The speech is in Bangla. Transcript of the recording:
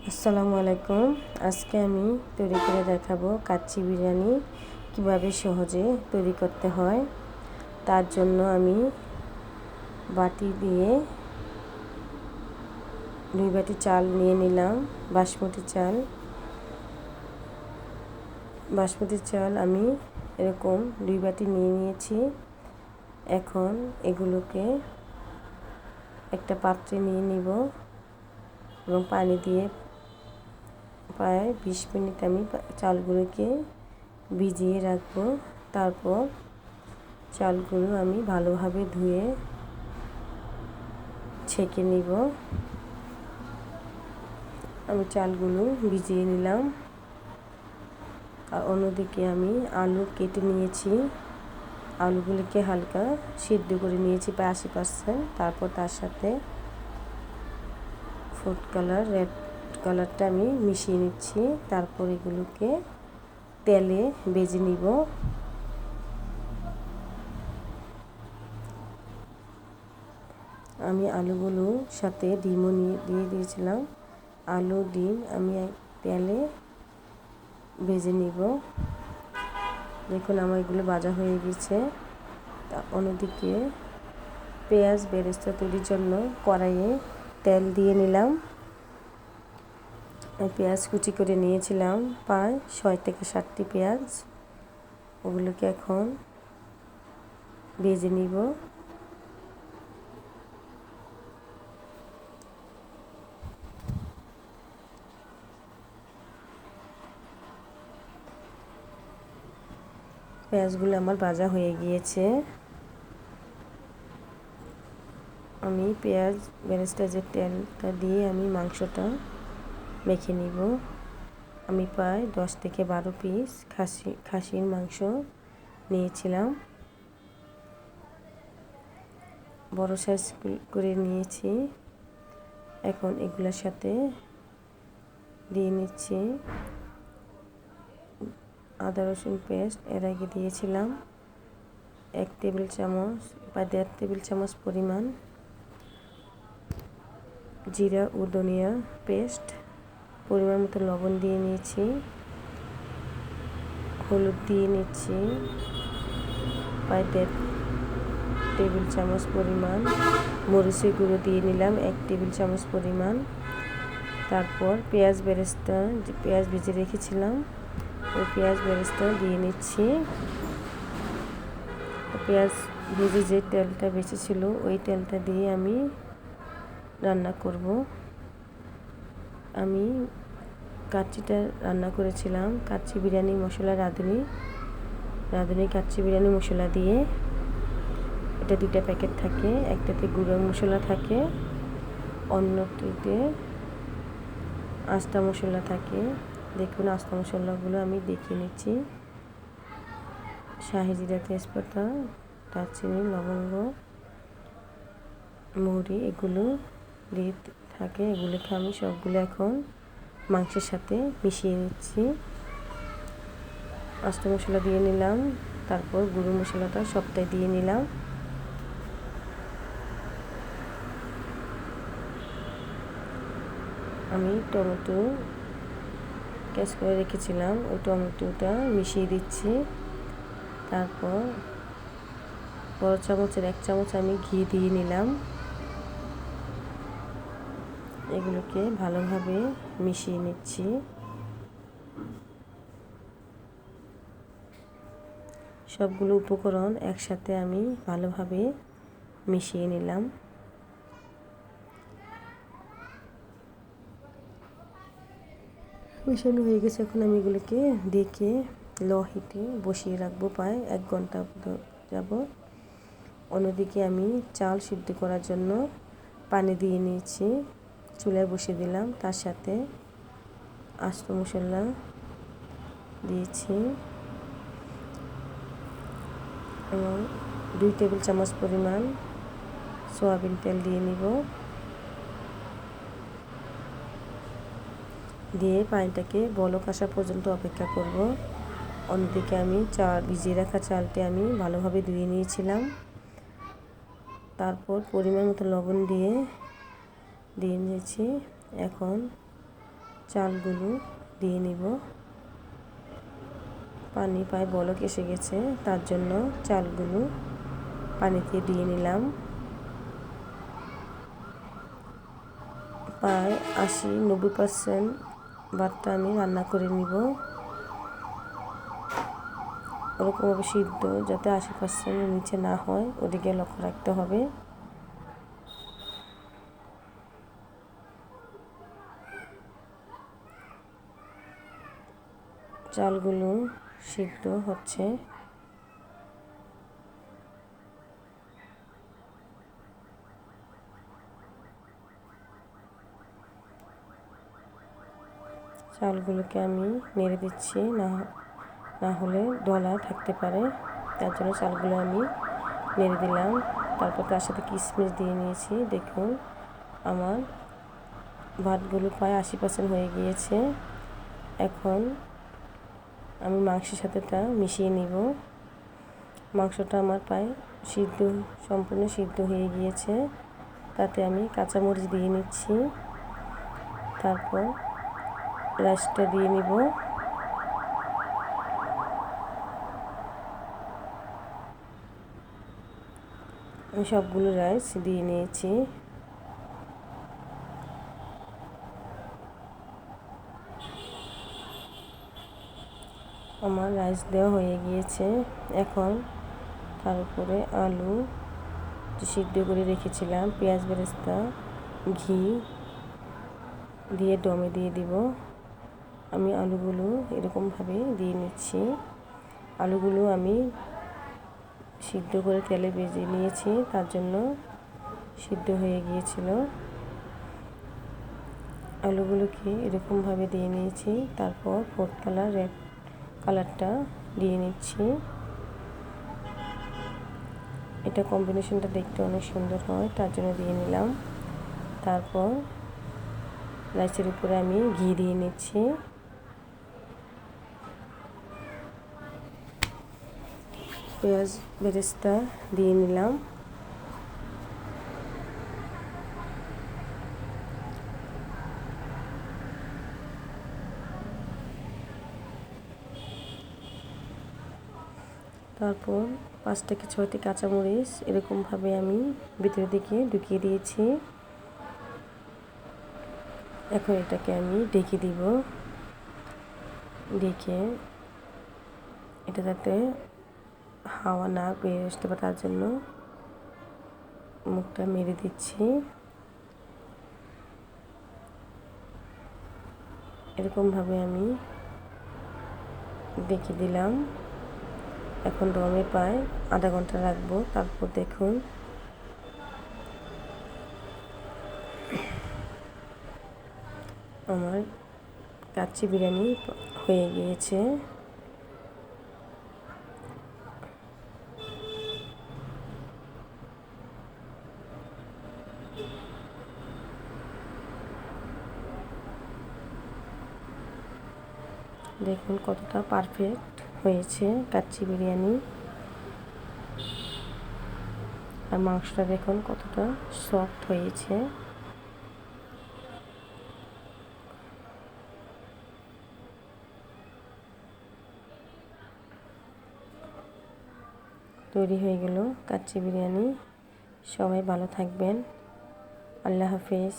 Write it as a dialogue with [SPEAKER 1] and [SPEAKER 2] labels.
[SPEAKER 1] আসসালামু আলাইকুম। আজকে আমি তৈরি করে দেখাবো কাচ্চি বিরিয়ানি কিভাবে সহজে তৈরি করতে হয়। তার জন্য আমি বাটি দিয়ে 2 বাটি চাল নিয়ে নিলাম। বাসমতি চাল আমি এরকম 2 বাটি নিয়ে নিয়েছি। এখন এগুলোকে একটা পাত্রে নিয়ে নিব এবং পানি দিয়ে প্রায় 20 মিনিট আমি চালগুলোকে ভিজিয়ে রাখবো। তারপর চালগুলো আমি ভালোভাবে ধুয়ে ছেঁকে নিব। আমি চালগুলো ভিজিয়ে নিলাম। আর অন্যদিকে আমি আলু কেটে নিয়েছি। আলুগুলোকে হালকা সিদ্ধ করে নিয়েছি প্রায় 80%। তারপর তার সাথে ফুড কালার, রেড কালারটা আমি মিশিয়ে নিচ্ছি। তারপর এগুলোকে তেলে ভেজে নিব। আমি আলুগুলোর সাথে ডিমও দিয়ে দিয়েছিলাম। আলু ডিম আমি তেলে ভেজে নিব। দেখুন আমার এগুলো ভাজা হয়ে গেছে। অন্যদিকে পেঁয়াজ বেরেস্তা তৈরির জন্য কড়াইয়ে তেল দিয়ে নিলাম। পেঁয়াজ কুচি করে নিয়েছিলাম প্রায় 6 থেকে 7টি পেঁয়াজ। ওগুলোকে এখন ভেজে নিব। পেঁয়াজগুলো আমার ভাজা হয়ে গিয়েছে। আমি পেঁয়াজ বেরেস্তা যে তেলটা দিয়ে আমি মাংসটা মেখে নিব। আমি প্রায় 10 থেকে 12 পিস খাসির মাংস নিয়েছিলাম। বড় সাইজ করে নিয়েছি। এখন এগুলোর সাথে দিয়ে নিচ্ছি আদা রসুন পেস্ট। এর আগে দিয়েছিলাম 1 টেবিল চামচ বা 1.5 টেবিল চামচ পরিমাণ জিরা ও ধনিয়া পেস্ট। পরিমাণ মতো লবণ দিয়ে নিয়েছি। হলুদ দিয়ে নিচ্ছি প্রায় 1.5 টেবিল চামচ পরিমাণ। মরিচের গুঁড়ো দিয়ে নিলাম 1 টেবিল চামচ পরিমাণ। তারপর পেঁয়াজ বেরেস্তা, যে পেঁয়াজ ভেজে রেখেছিলাম ওই পেঁয়াজ বেরেস্তা দিয়ে নিচ্ছি। পেঁয়াজ ভেজে যে তেলটা বেঁচেছিল ওই তেলটা দিয়ে আমি রান্না করব। আমি কাচ্চিটা রান্না করেছিলাম কাচ্চি বিরিয়ানি মশলা, রাঁধুনি কাচ্চি বিরিয়ানি মশলা দিয়ে। এটা 2টা প্যাকেট থাকে। একটাতে গুঁড়ো মশলা থাকে, অন্যটিতে আস্তা মশলা থাকে। দেখুন আস্তা মশলাগুলো আমি দেখিয়ে নিচ্ছি। শাহি জিরা, তেজপাতা, দারচিনি, লবঙ্গ, মৌরি এগুলো দিয়ে থাকে। এগুলোকে আমি সবগুলো এখন মাংসের সাথে মিশিয়ে নিচ্ছি। আস্তা মশলা দিয়ে নিলাম, তারপর গুঁড়ো মশলাটা সবটাই দিয়ে নিলাম। আমি টমেটো কেস করে রেখেছিলাম, ওই টমেটোটা মিশিয়ে দিচ্ছি। তারপর বড় চামচের 1 চামচ আমি ঘি দিয়ে নিলাম। এগুলোকে ভালোভাবে মিশিয়ে নিচ্ছি। সবগুলো উপকরণ একসাথে আমি ভালোভাবে মিশিয়ে নিলাম। মিশানো হয়ে গেছে। এখন আমি এগুলোকে দেখে লো হিটে বসিয়ে রাখবো প্রায় 1 ঘন্টা যাব। অন্যদিকে আমি চাল সিদ্ধ করার জন্য পানি দিয়ে নিয়েছি, চুলায় বসিয়ে দিলাম। তার সাথে আস্ত মশলা দিয়েছি এবং 2 টেবিল চামচ পরিমাণ সয়াবিন তেল দিয়ে নিব। দিয়ে পানিটাকে বলক আসা পর্যন্ত অপেক্ষা করব। অন্যদিকে আমি ভিজিয়ে রাখা চালটি আমি ভালোভাবে ধুয়ে নিয়েছিলাম। তারপর পরিমাণ মতো লবণ দিয়ে নিয়েছি। এখন চালগুলো দিয়ে নিব। পানি প্রায় বলক এসে গেছে, তার জন্য চালগুলো পানিতে দিয়ে নিলাম। প্রায় 80-90% ভাতটা আমি রান্না করে নিব। ওরকমভাবে সিদ্ধ যাতে 80% নিচে না হয়, ওদিকে লক্ষ্য রাখতে হবে। চালগুলো সিদ্ধ হচ্ছে। চালগুলোকে আমি নেড়ে দিচ্ছি, না হলে দলা থাকতে পারে, তার জন্য চালগুলো আমি নেড়ে দিলাম। তারপর তার সাথে কিশমিশ দিয়ে নিয়েছি। দেখুন আমার ভাতগুলো প্রায় 80% হয়ে গিয়েছে। এখন আমি মাংসের সাথে তা মিশিয়ে নিব। মাংসটা আমার প্রায় সম্পূর্ণ সিদ্ধ হয়ে গিয়েছে। তাতে আমি কাঁচামরিচ দিয়ে নিচ্ছি। তারপর রাইসটা দিয়ে নিব। আমি সবগুলো রাইস দিয়ে নিয়েছি। আমার রাইস দেওয়া হয়ে গিয়েছে। এখন তার উপরে আলু সিদ্ধ করে রেখেছিলাম, পেঁয়াজ বেরেস্তা, ঘি দিয়ে দমে দিয়ে দিব। আমি আলুগুলো এরকমভাবে দিয়ে নিচ্ছি। আলুগুলো আমি সিদ্ধ করে তেলে ভেজে নিয়েছি, তার জন্য সিদ্ধ হয়ে গিয়েছিল। আলুগুলোকে এরকমভাবে দিয়ে নিয়েছি। তারপর ফুড কালার, রেড কালারটা দিয়ে নিচ্ছি। এটা কম্বিনেশনটা দেখতে অনেক সুন্দর হয়, তার জন্য দিয়ে নিলাম। তারপর রাইসের উপরে আমি ঘি দিয়ে নিচ্ছি। পেঁয়াজ বেরেস্তা দিয়ে নিলাম। তারপর 5 থেকে 6টি কাঁচামরিচ এরকমভাবে আমি ভিতরের দিকে ঢুকিয়ে দিয়েছি। এখন এটাকে আমি ঢেকে দিব। ঢেকে এটা যাতে হাওয়া না বের আসতে পারে, তার জন্য মুখটা মেরে দিচ্ছি। এরকমভাবে আমি ঢেকে দিলাম। এখন দমে প্রায় আধা ঘন্টা রাখবো। তারপর দেখুন আমার কাচ্চি বিরিয়ানি হয়ে গিয়েছে। দেখুন কতটা পারফেক্ট হয়েছে কাচ্চি বিরিয়ানি। আর মাংসটা দেখুন কতটা সফট হয়েছে। তৈরি হয়ে গেল কাচ্চি বিরিয়ানি। সবাই ভালো থাকবেন। আল্লাহ হাফেজ।